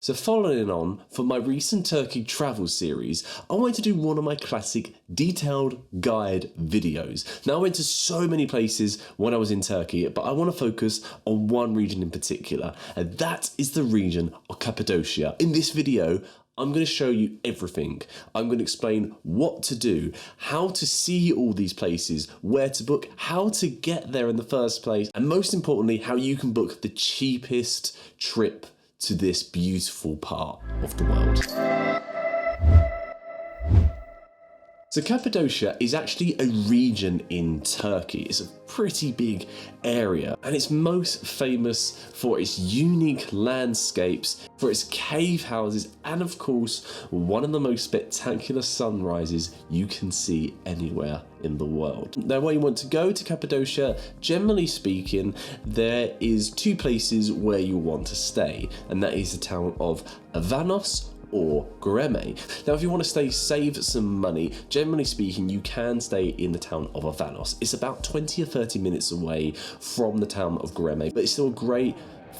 So following on from my recent Turkey travel series, I wanted to do one of my classic detailed guide videos. Now, I went to so many places when I was in Turkey, but I want to focus on one region in particular, and that is the region of Cappadocia. In this video, I'm going to show you everything. I'm going to explain what to do, how to see all these places, where to book, how to get there in the first place, and most importantly, how you can book the cheapest trip to this beautiful part of the world. So Cappadocia is actually a region in Turkey. It's a pretty big area, and it's most famous for its unique landscapes, for its cave houses, and of course, one of the most spectacular sunrises you can see anywhere in the world. Now, when you want to go to Cappadocia, generally speaking, there is two places where you want to stay, and that is the town of Avanos or Goreme. Now, if you want to save some money, generally speaking, you can stay in the town of Avanos. It's about 20 or 30 minutes away from the town of Goreme, but it's still a great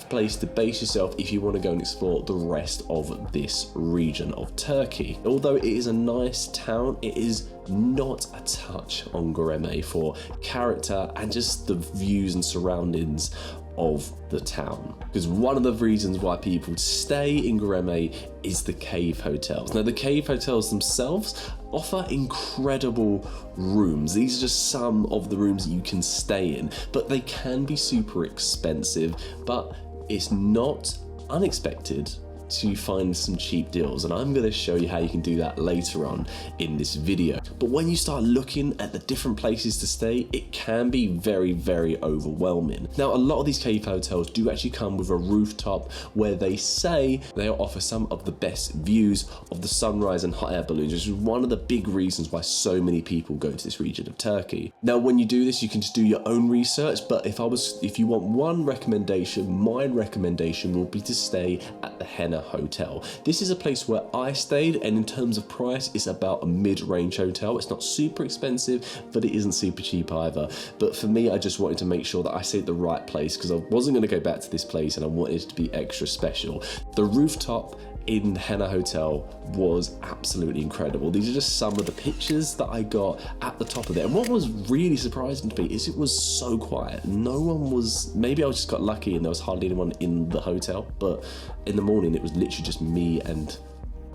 place to base yourself if you want to go and explore the rest of this region of Turkey. Although it is a nice town, it is not a touch on Goreme for character and just the views and surroundings of the town, because one of the reasons why people stay in Goreme is the cave hotels. Now, the cave hotels themselves offer incredible rooms. These are just some of the rooms that you can stay in, but they can be super expensive, but it's not unexpected to find some cheap deals, and I'm going to show you how you can do that later on in this video. But when you start looking at the different places to stay, it can be very, very overwhelming. Now, a lot of these cave hotels do actually come with a rooftop where they say they'll offer some of the best views of the sunrise and hot air balloons, which is one of the big reasons why so many people go to this region of Turkey. Now, when you do this, you can just do your own research, but if you want one recommendation, my recommendation will be to stay at the Henna Hotel. This is a place where I stayed, and in terms of price, it's about a mid-range hotel. It's not super expensive, but it isn't super cheap either. But for me, I just wanted to make sure that I stayed at the right place, because I wasn't going to go back to this place and I wanted it to be extra special. The rooftop in Henna Hotel was absolutely incredible. These are just some of the pictures that I got at the top of it. And what was really surprising to me is it was so quiet. No one was, maybe I just got lucky and there was hardly anyone in the hotel, but in the morning it was literally just me and,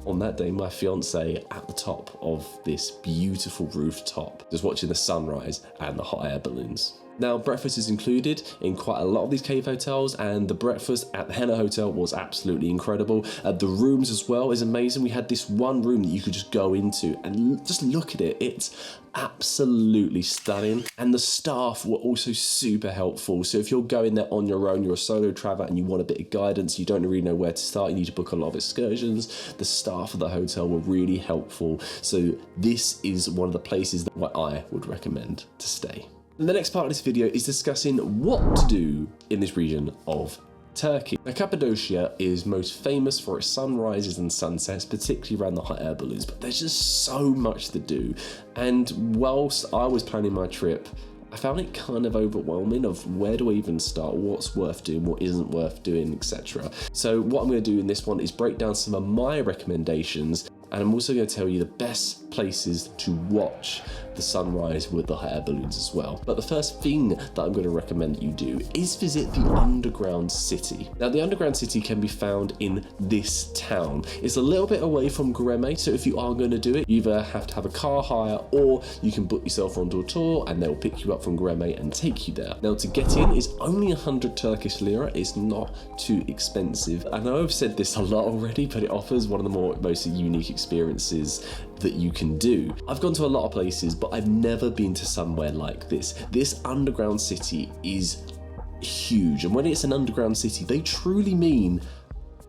on that day, my fiance at the top of this beautiful rooftop, just watching the sunrise and the hot air balloons. Now, breakfast is included in quite a lot of these cave hotels, and the breakfast at the Henna Hotel was absolutely incredible. The rooms as well is amazing. We had this one room that you could just go into and just look at it. It's absolutely stunning, and the staff were also super helpful. So if you're going there on your own, you're a solo traveler and you want a bit of guidance, you don't really know where to start, you need to book a lot of excursions, the staff of the hotel were really helpful. So this is one of the places that I would recommend to stay. And the next part of this video is discussing what to do in this region of Turkey. Now, Cappadocia is most famous for its sunrises and sunsets, particularly around the hot air balloons, but there's just so much to do. And whilst I was planning my trip, I found it kind of overwhelming of where do I even start, what's worth doing, what isn't worth doing, etc. So what I'm going to do in this one is break down some of my recommendations, and I'm also going to tell you the best places to watch the sunrise with the hot air balloons as well. But the first thing that I'm going to recommend that you do is visit the underground city. Now, the underground city can be found in this town. It's a little bit away from Goreme, so if you are going to do it, you either have to have a car hire or you can book yourself onto a tour and they'll pick you up from Goreme and take you there. Now, to get in is only 100 Turkish lira. It's not too expensive. I know I've said this a lot already, but it offers one of the most unique experiences that you can do. I've gone to a lot of places, but I've never been to somewhere like this. This underground city is huge, and when it's an underground city, they truly mean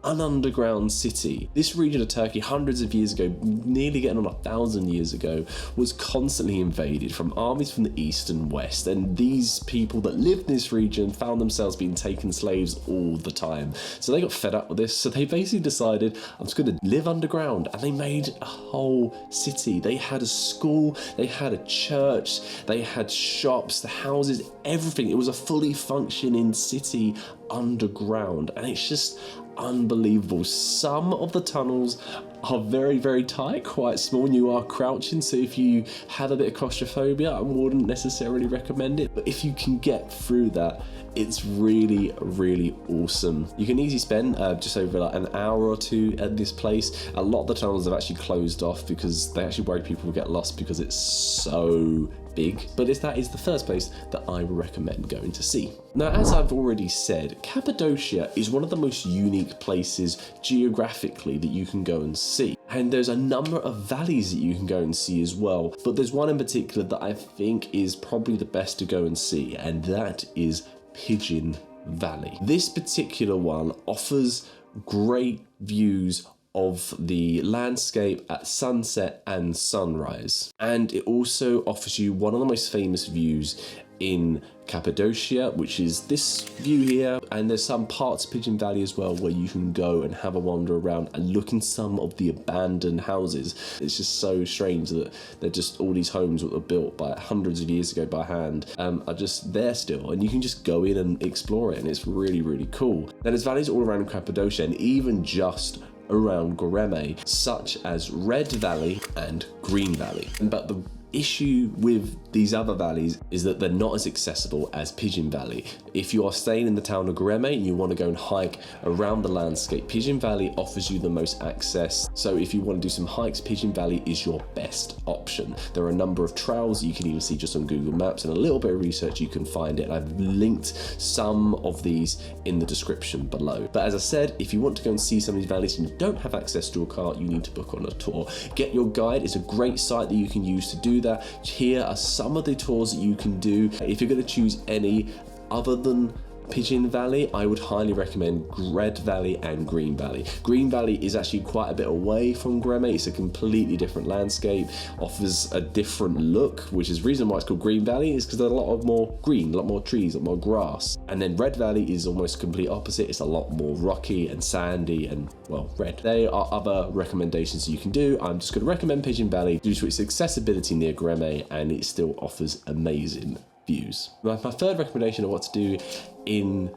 an underground city. This region of Turkey, hundreds of years ago, nearly getting on 1,000 years ago, was constantly invaded from armies from the east and west, and these people that lived in this region found themselves being taken slaves all the time. So they got fed up with this, so they basically decided, I'm just going to live underground, and they made a whole city. They had a school, they had a church, they had shops, the houses, everything. It was a fully functioning city underground, and it's just unbelievable. Some of the tunnels are very, very tight, quite small, and you are crouching, so if you have a bit of claustrophobia, I wouldn't necessarily recommend it, but if you can get through that, it's really, really awesome. You can easily spend just over like an hour or two at this place. A lot of the tunnels have actually closed off because they actually worry people will get lost because it's so big, but that is the first place that I would recommend going to see. Now, as I've already said, Cappadocia is one of the most unique places geographically that you can go and see. And there's a number of valleys that you can go and see as well, but there's one in particular that I think is probably the best to go and see, and that is PIGEON Valley. This particular one offers great views of the landscape at sunset and sunrise. And it also offers you one of the most famous views in Cappadocia, which is this view here. And there's some parts of PIGEON Valley as well where you can go and have a wander around and look in some of the abandoned houses. It's just so strange that they're just all these homes that were built by hundreds of years ago by hand are just there still, and you can just go in and explore it, and it's really, really cool. Now, there's valleys all around Cappadocia and even just around Goreme, such as Red Valley and Green Valley. But the issue with these other valleys is that they're not as accessible as PIGEON Valley. If you are staying in the town of Goreme and you want to go and hike around the landscape, PIGEON Valley offers you the most access. So if you want to do some hikes, PIGEON Valley is your best option. There are a number of trails you can even see just on Google Maps, and a little bit of research you can find it. And I've linked some of these in the description below. But as I said, if you want to go and see some of these valleys and you don't have access to a car, you need to book on a tour. Get Your Guide is a great site that you can use to do that. Here are some of the tours that you can do. If you're going to choose any other than PIGEON Valley, I would highly recommend Red Valley and Green Valley. Green Valley is actually quite a bit away from Goreme. It's a completely different landscape, offers a different look, which is the reason why it's called Green Valley, is because there's a lot of more green, a lot more trees, a lot more grass. And then Red Valley is almost complete opposite. It's a lot more rocky and sandy and, well, red. There are other recommendations you can do. I'm just going to recommend PIGEON Valley due to its accessibility near Goreme, and it still offers amazing views. My third recommendation of what to do in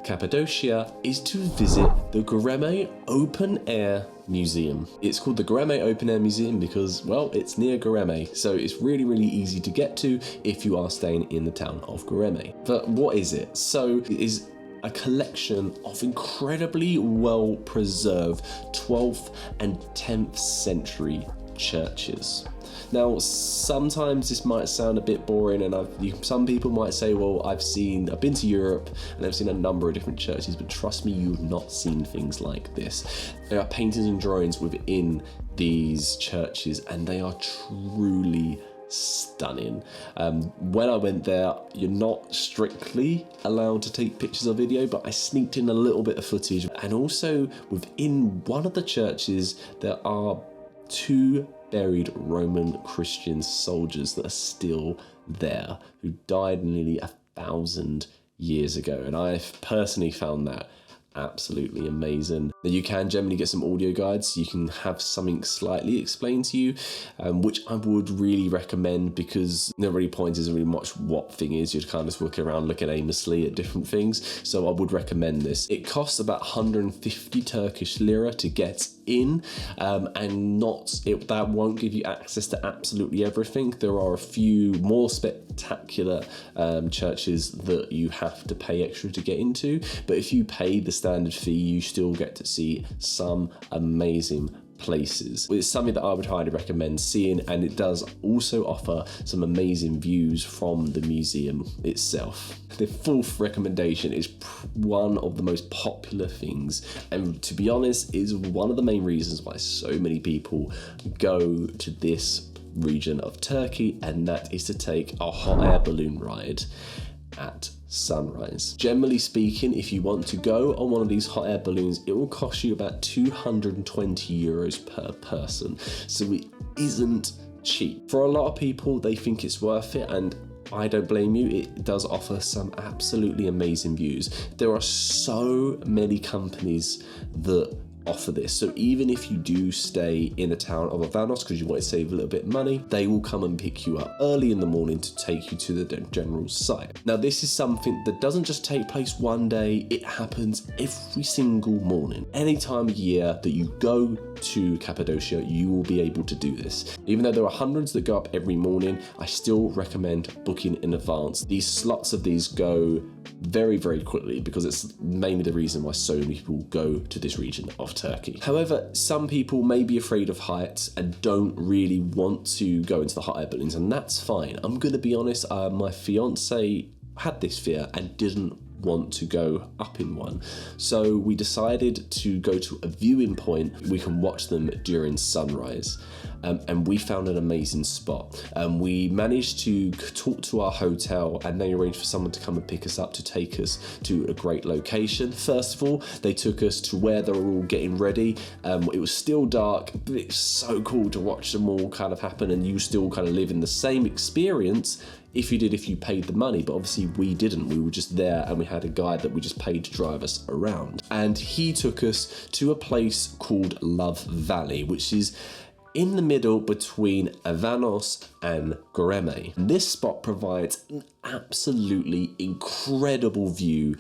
Cappadocia is to visit the Goreme Open Air Museum. It's called the Goreme Open Air Museum because, well, it's near Goreme, so it's really, really easy to get to if you are staying in the town of Goreme. But what is it? So it is a collection of incredibly well preserved 12th and 10th century churches. Now, sometimes this might sound a bit boring, and some people might say, well, I've been to Europe and I've seen a number of different churches, but trust me, you've not seen things like this. There are paintings and drawings within these churches, and they are truly stunning. When I went there, you're not strictly allowed to take pictures or video, but I sneaked in a little bit of footage. And also within one of the churches, there are two buried Roman Christian soldiers that are still there, who died nearly 1,000 years ago. And I've personally found that absolutely amazing. Now, you can generally get some audio guides. You can have something slightly explained to you, which I would really recommend, because no really point isn't really much what thing is. You're kind of just walking around looking aimlessly at different things. So I would recommend this. It costs about 150 Turkish lira to get in, and that won't give you access to absolutely everything. There are a few more spectacular churches that you have to pay extra to get into, but if you pay the standard fee, you still get to see some amazing places. It's something that I would highly recommend seeing, and it does also offer some amazing views from the museum itself. The fourth recommendation is one of the most popular things, and to be honest, is one of the main reasons why so many people go to this region of Turkey, and that is to take a hot air balloon ride at sunrise. Generally speaking, if you want to go on one of these hot air balloons, it will cost you about 220 euros per person. So it isn't cheap. For a lot of people, they think it's worth it, and I don't blame you. It does offer some absolutely amazing views. There are so many companies that offer this. So even if you do stay in the town of Avanos because you want to save a little bit of money, they will come and pick you up early in the morning to take you to the general site. Now, this is something that doesn't just take place one day, it happens every single morning. Any time of year that you go to Cappadocia, you will be able to do this. Even though there are hundreds that go up every morning, I still recommend booking in advance. These slots of these go very, very quickly because it's mainly the reason why so many people go to this region of Turkey. However, some people may be afraid of heights and don't really want to go into the hot air balloons, and that's fine. I'm gonna be honest, my fiance had this fear and didn't want to go up in one. So we decided to go to a viewing point. We can watch them during sunrise. And we found an amazing spot. We managed to talk to our hotel and they arranged for someone to come and pick us up to take us to a great location. First of all, they took us to where they were all getting ready. It was still dark, but it's so cool to watch them all kind of happen, and you still kind of live in the same experience if you paid the money, but obviously we didn't. We were just there and we had a guide that we just paid to drive us around. And he took us to a place called Love Valley, which is in the middle between Avanos and Goreme. This spot provides an absolutely incredible view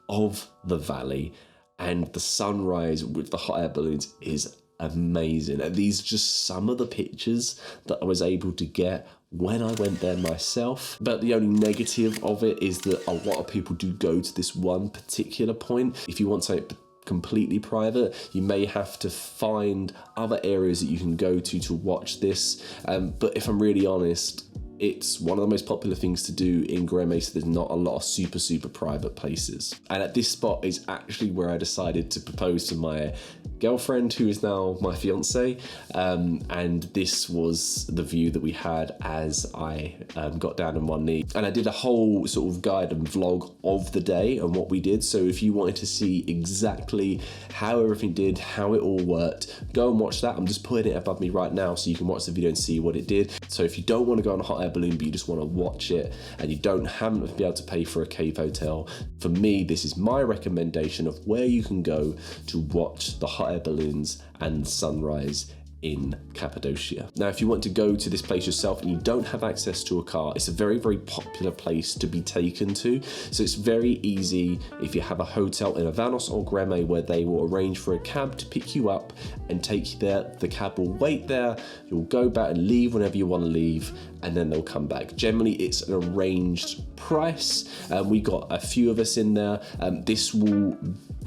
of the valley, and the sunrise with the hot air balloons is amazing. And these are just some of the pictures that I was able to get when I went there myself. But the only negative of it is that a lot of people do go to this one particular point. If you want something completely private, you may have to find other areas that you can go to watch this. But if I'm really honest, it's one of the most popular things to do in Goreme, so there's not a lot of super private places. And at this spot is actually where I decided to propose to my girlfriend, who is now my fiance. And this was the view that we had as I got down on one knee. And I did a whole sort of guide and vlog of the day and what we did. So if you wanted to see exactly how everything did, how it all worked, go and watch that. I'm just putting it above me right now so you can watch the video and see what it did. So if you don't want to go on a hot air balloon, but you just want to watch it and you haven't been able to pay for a cave hotel, for me, this is my recommendation of where you can go to watch the hot air balloons and sunrise in Cappadocia. Now, if you want to go to this place yourself and you don't have access to a car, it's a very popular place to be taken to. So it's very easy if you have a hotel in Avanos or Goreme where they will arrange for a cab to pick you up and take you there. The cab will wait there, you'll go back and leave whenever you want to leave, and then they'll come back. Generally, it's an arranged price. We got a few of us in there. This will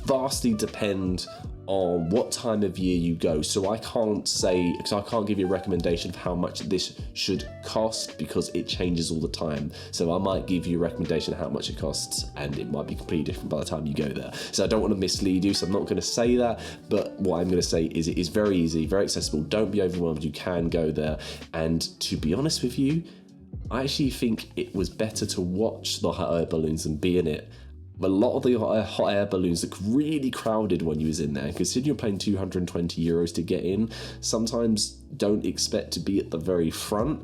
vastly depend on what time of year you go. So I can't say, because I can't give you a recommendation of how much this should cost because it changes all the time. So I might give you a recommendation of how much it costs and it might be completely different by the time you go there. So I don't want to mislead you, so I'm not going to say that, but what I'm going to say is it is very easy, very accessible. Don't be overwhelmed, you can go there. And to be honest with you, I actually think it was better to watch the hot air balloons than be in it. A lot of the hot air balloons look really crowded when you was in there. Considering you're paying €220 to get in, sometimes don't expect to be at the very front.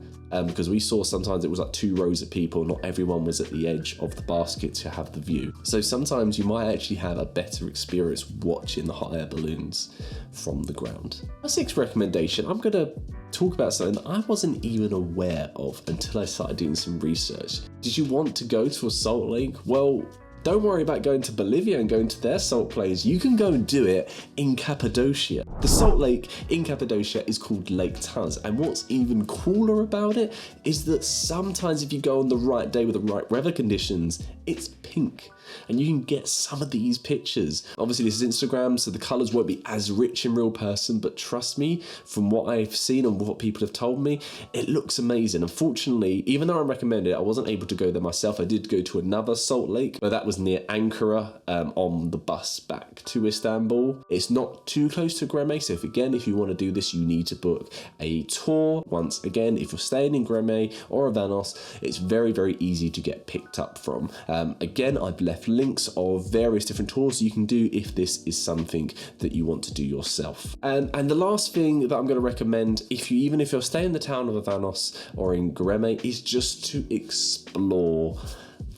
Because we saw sometimes it was like 2 rows of people, not everyone was at the edge of the basket to have the view. So sometimes you might actually have a better experience watching the hot air balloons from the ground. My 6th recommendation, I'm gonna talk about something that I wasn't even aware of until I started doing some research. Did you want to go to a salt lake? Well, don't worry about going to Bolivia and going to their salt plains. You can go and do it in Cappadocia. The salt lake in Cappadocia is called Lake Tuz, and what's even cooler about it is that sometimes if you go on the right day with the right weather conditions, it's pink. And you can get some of these pictures. Obviously this is Instagram, so the colors won't be as rich in real person, but trust me, from what I've seen and what people have told me, it looks amazing. Unfortunately, even though I recommend it, I wasn't able to go there myself. I did go to another salt lake, but that was near Ankara on the bus back to Istanbul. It's not too close to Goreme, so if you want to do this, you need to book a tour. Once again, if you're staying in Goreme or Avanos, it's very easy to get picked up from. Again, I've left links of various different tours you can do if this is something that you want to do yourself. And the last thing that I'm going to recommend, even if you're staying in the town of Avanos or in Goreme, is just to explore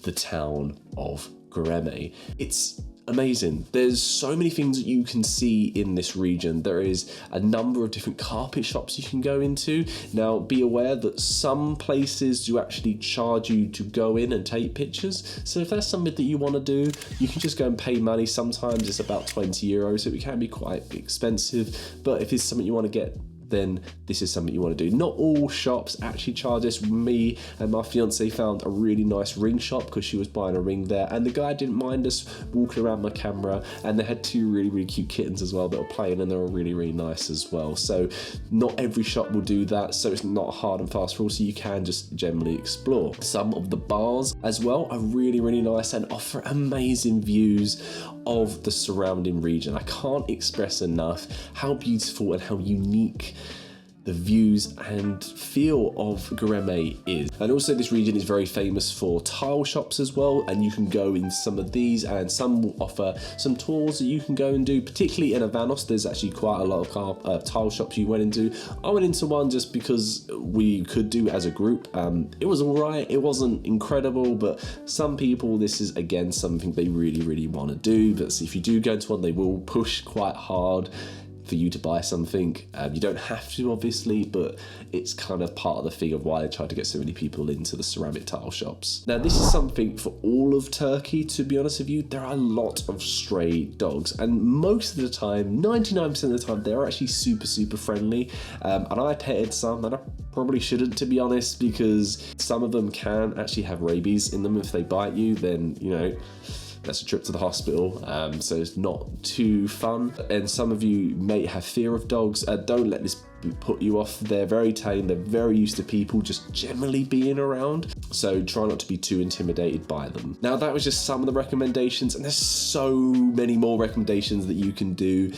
the town of Goreme. It's amazing. There's so many things that you can see in this region. There is a number of different carpet shops you can go into. Now, be aware that some places do actually charge you to go in and take pictures. So if that's something that you want to do, you can just go and pay money. Sometimes it's about 20 euros, so it can be quite expensive. But if it's something you want to get, then this is something you want to do. Not all shops actually charge this. Me and my fiance found a really nice ring shop because she was buying a ring there, and the guy didn't mind us walking around my camera, and they had two really cute kittens as well that were playing, and they were really nice as well. So not every shop will do that, so it's not a hard and fast rule, so you can just generally explore. Some of the bars as well are really nice and offer amazing views of the surrounding region. I can't express enough how beautiful and how unique the views and feel of Goreme is. And also this region is very famous for tile shops as well, and you can go in some of these, and some will offer some tours that you can go and do. Particularly in Avanos, there's actually quite a lot of tile shops you went into. I went into one just because we could do as a group. It was alright, it wasn't incredible, but some people, this is again something they really want to do. But if you do go into one, they will push quite hard for you to buy something. You don't have to, obviously, but it's kind of part of the thing of why they try to get so many people into the ceramic tile shops. Now, this is something for all of Turkey, to be honest with you. There are a lot of stray dogs, and most of the time, 99% of the time, they're actually super friendly. And I petted some, and I probably shouldn't, to be honest, because some of them can actually have rabies in them. If they bite you, then, you know, that's a trip to the hospital, so it's not too fun. And some of you may have fear of dogs. Don't let this put you off. They're very tame, they're very used to people just generally being around, so try not to be too intimidated by them. Now, that was just some of the recommendations, and there's so many more recommendations that you can do.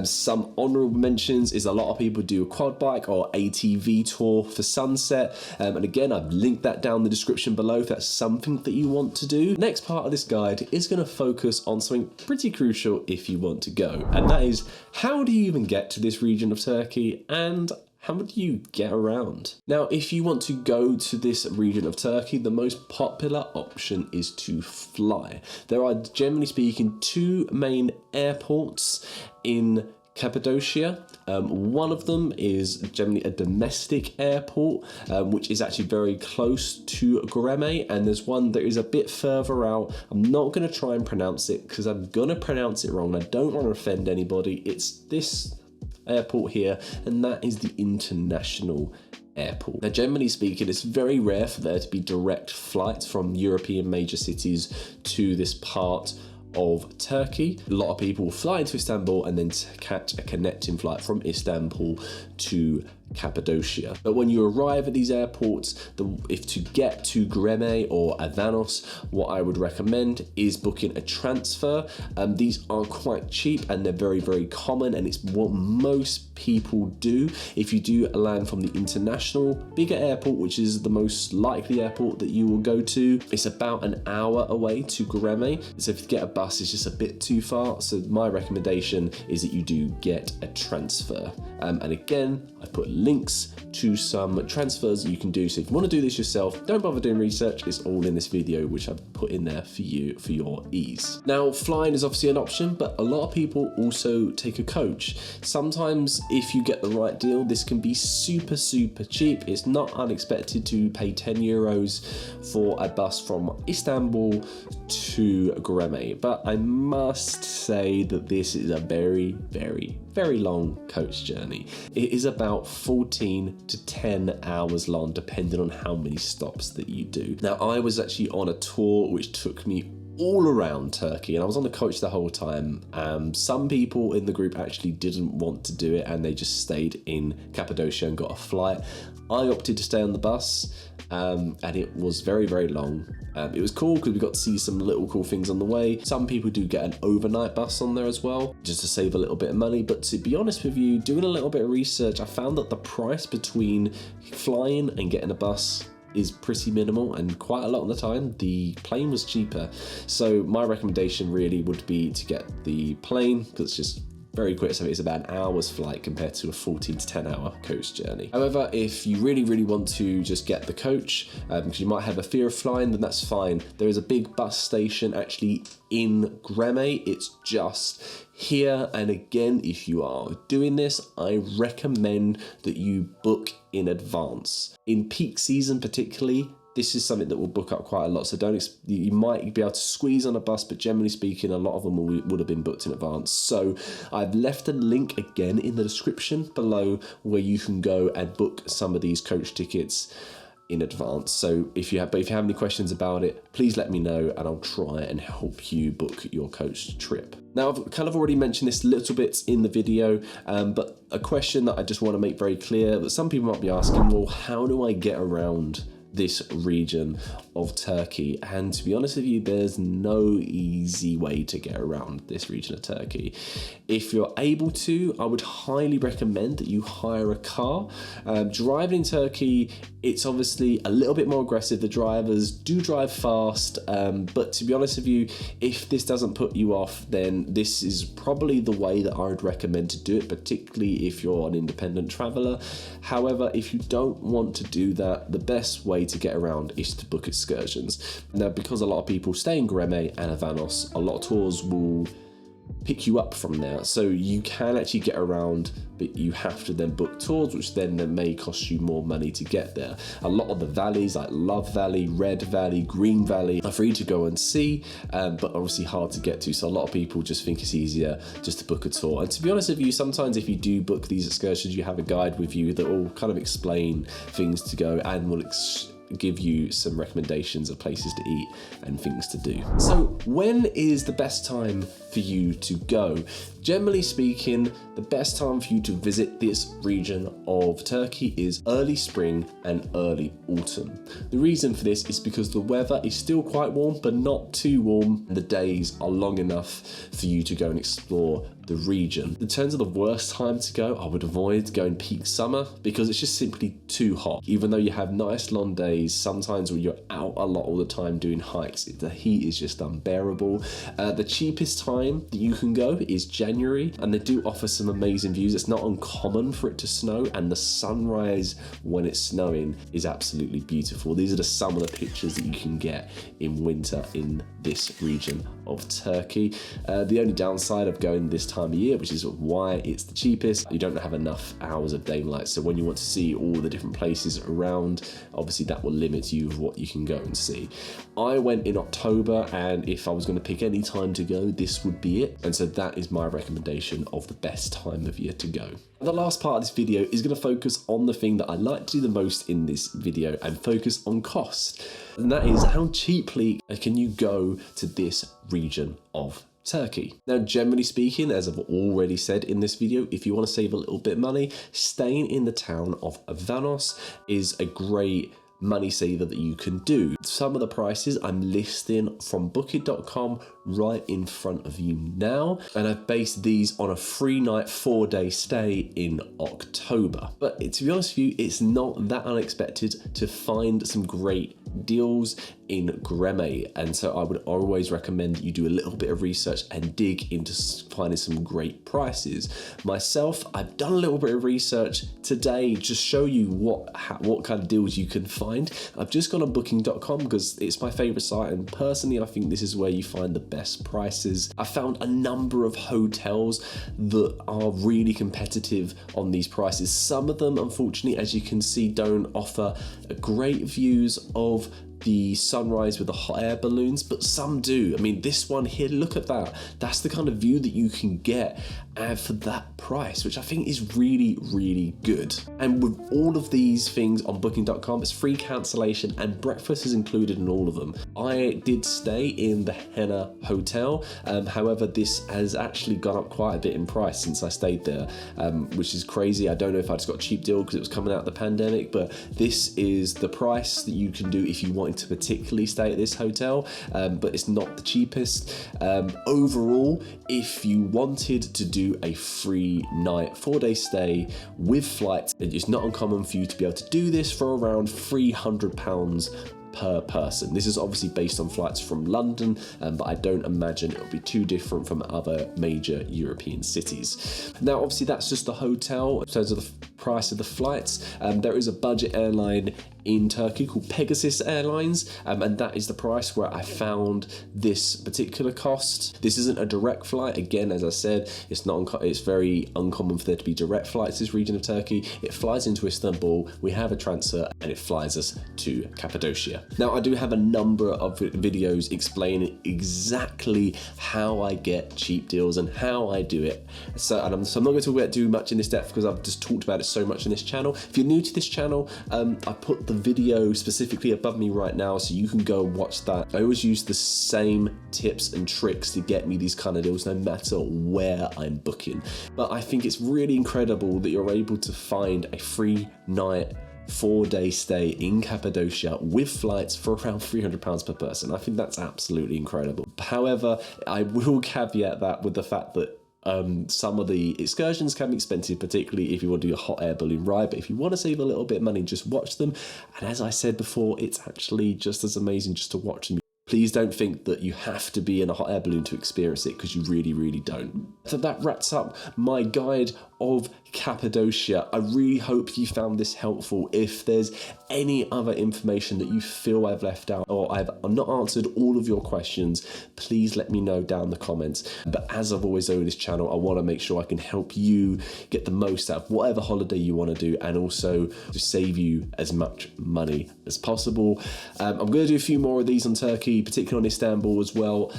Some honorable mentions is a lot of people do a quad bike or ATV tour for sunset, and again, I've linked that down in the description below if that's something that you want to do. Next part of this guide is going to focus on something pretty crucial if you want to go, and that is, how do you even get to this region of Turkey, and how do you get around? Now, if you want to go to this region of Turkey, the most popular option is to fly. There are, generally speaking, two main airports in Cappadocia. One of them is generally a domestic airport, which is actually very close to Goreme, and there's one that is a bit further out. I'm not going to try and pronounce it because I'm going to pronounce it wrong. I don't want to offend anybody. It's this airport here, and that is the international airport. Now, generally speaking, it's very rare for there to be direct flights from European major cities to this part of Turkey. A lot of people fly into Istanbul and then catch a connecting flight from Istanbul to Cappadocia. But when you arrive at these airports, if to get to Goreme or Avanos, what I would recommend is booking a transfer. These are quite cheap and they're very common, and it's what most people do. If you do land from the international bigger airport, which is the most likely airport that you will go to, it's about an hour away to Goreme. So if you get a bus, it's just a bit too far. So my recommendation is that you do get a transfer. And again, I put links to some transfers that you can do. So if you want to do this yourself, don't bother doing research. It's all in this video, which I've put in there for you for your ease. Now, flying is obviously an option, but a lot of people also take a coach. Sometimes if you get the right deal, this can be super cheap. It's not unexpected to pay 10 euros for a bus from Istanbul to Goreme, but I must say that this is a very long coach journey. It is about 14 to 10 hours long, depending on how many stops that you do. Now, I was actually on a tour which took me all around Turkey, and I was on the coach the whole time. Some people in the group actually didn't want to do it, and they just stayed in Cappadocia and got a flight. I opted to stay on the bus, and it was very long. It was cool because we got to see some little cool things on the way. Some people do get an overnight bus on there as well, just to save a little bit of money. But to be honest with you, doing a little bit of research, I found that the price between flying and getting a bus is pretty minimal, and quite a lot of the time the plane was cheaper. So my recommendation really would be to get the plane, because it's just very quick, so it's about an hour's flight compared to a 14 to 10 hour coach journey. However, if you really want to just get the coach, because you might have a fear of flying, then that's fine. There is a big bus station actually in Goreme. It's just here, and again, if you are doing this, I recommend that you book in advance. In peak season particularly, this is something that will book up quite a lot, so you might be able to squeeze on a bus, but generally speaking, a lot of them would have been booked in advance. So I've left a link again in the description below where you can go and book some of these coach tickets in advance. So if you have any questions about it, please let me know and I'll try and help you book your coach trip. Now, I've kind of already mentioned this a little bit in the video, but a question that I just want to make very clear that some people might be asking, well, how do I get around this region of Turkey? And to be honest with you, there's no easy way to get around this region of Turkey. If you're able to, I would highly recommend that you hire a car. Driving in Turkey, it's obviously a little bit more aggressive. The drivers do drive fast, but to be honest with you, if this doesn't put you off, then this is probably the way that I would recommend to do it, particularly if you're an independent traveler. However, if you don't want to do that, the best way to get around is to book excursions. Now, because a lot of people stay in Goreme and Avanos, a lot of tours will pick you up from there, so you can actually get around, but you have to then book tours, which then may cost you more money to get there. A lot of the valleys like Love Valley, Red Valley, Green Valley are free to go and see, but obviously hard to get to, so a lot of people just think it's easier just to book a tour. And to be honest with you, sometimes if you do book these excursions, you have a guide with you that will kind of explain things to go and will give you some recommendations of places to eat and things to do. So when is the best time for you to go? Generally speaking, the best time for you to visit this region of Turkey is early spring and early autumn. The reason for this is because the weather is still quite warm, but not too warm. The days are long enough for you to go and explore the region. In terms of the worst time to go, I would avoid going peak summer because it's just simply too hot. Even though you have nice long days, sometimes when you're out a lot all the time doing hikes, the heat is just unbearable. The cheapest time that you can go is January, and they do offer some amazing views. It's not uncommon for it to snow, and the sunrise when it's snowing is absolutely beautiful. These are some of the pictures that you can get in winter in this region of Turkey. The only downside of going this time of year, which is why it's the cheapest, you don't have enough hours of daylight. So when you want to see all the different places around, obviously that will limit you of what you can go and see. I went in October, and if I was going to pick any time to go, this would be it. And so that is my recommendation of the best time of year to go. The last part of this video is going to focus on the thing that I like to do the most in this video and focus on cost. And that is, how cheaply can you go to this region of Turkey? Now, generally speaking, as I've already said in this video, if you want to save a little bit of money, staying in the town of Avanos is a great money saver that you can do. Some of the prices I'm listing from booking.com right in front of you now, and I've based these on a 3-night 4-day stay in October. But to be honest with you, it's not that unexpected to find some great deals in Goreme, and so I would always recommend that you do a little bit of research and dig into finding some great prices. Myself, I've done a little bit of research today to show you what kind of deals you can find. I've just gone on booking.com because it's my favorite site, and personally I think this is where you find the best prices. I found a number of hotels that are really competitive on these prices. Some of them, unfortunately, as you can see, don't offer great views of the sunrise with the hot air balloons, but some do. I mean, this one here, look at that. That's the kind of view that you can get for that price, which I think is really, really good. And with all of these things on booking.com, it's free cancellation and breakfast is included in all of them. I did stay in the Henna Hotel. However, this has actually gone up quite a bit in price since I stayed there, which is crazy. I don't know if I just got a cheap deal because it was coming out of the pandemic, but this is the price that you can do if you wanted to particularly stay at this hotel, but it's not the cheapest. Overall, if you wanted to do a 3-night 4-day stay with flights, it's not uncommon for you to be able to do this for around £300 per person. This is obviously based on flights from London, but I don't imagine it'll be too different from other major European cities. Now, obviously that's just the hotel in terms of the price of the flights. There is a budget airline in Turkey called Pegasus Airlines, and that is the price where I found this particular cost. This isn't a direct flight. Again, as I said, it's very uncommon for there to be direct flights to this region of Turkey. It flies into Istanbul, we have a transfer, and it flies us to Cappadocia. Now, I do have a number of videos explaining exactly how I get cheap deals and how I do it. So I'm not going to talk about too much in this depth because I've just talked about it so much in this channel. If you're new to this channel, I put the video specifically above me right now so you can go and watch that. I always use the same tips and tricks to get me these kind of deals no matter where I'm booking. But I think it's really incredible that you're able to find a free night 4-day stay in Cappadocia with flights for around £300 per person. I think that's absolutely incredible. However, I will caveat that with the fact that some of the excursions can be expensive, particularly if you want to do a hot air balloon ride. But if you want to save a little bit of money, just watch them. And as I said before, it's actually just as amazing just to watch them. Please don't think that you have to be in a hot air balloon to experience it, because you really, really don't. So that wraps up my guide of Cappadocia. I really hope you found this helpful. If there's any other information that you feel I've left out or I've not answered all of your questions, please let me know down in the comments. But as I've always done with this channel, I want to make sure I can help you get the most out of whatever holiday you want to do, and also to save you as much money as possible. I'm going to do a few more of these on Turkey, particularly on Istanbul as well.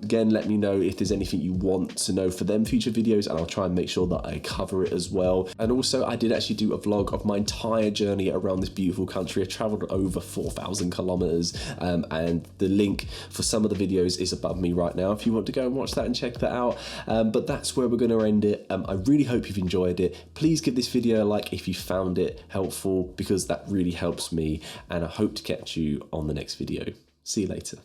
Again, let me know if there's anything you want to know for them future videos, and I'll try and make sure that I cover it as well. And also, I did actually do a vlog of my entire journey around this beautiful country. I traveled over 4,000 kilometers, and the link for some of the videos is above me right now if you want to go and watch that and check that out. But that's where we're going to end it. I really hope you've enjoyed it. Please give this video a like if you found it helpful, because that really helps me, and I hope to catch you on the next video. See you later.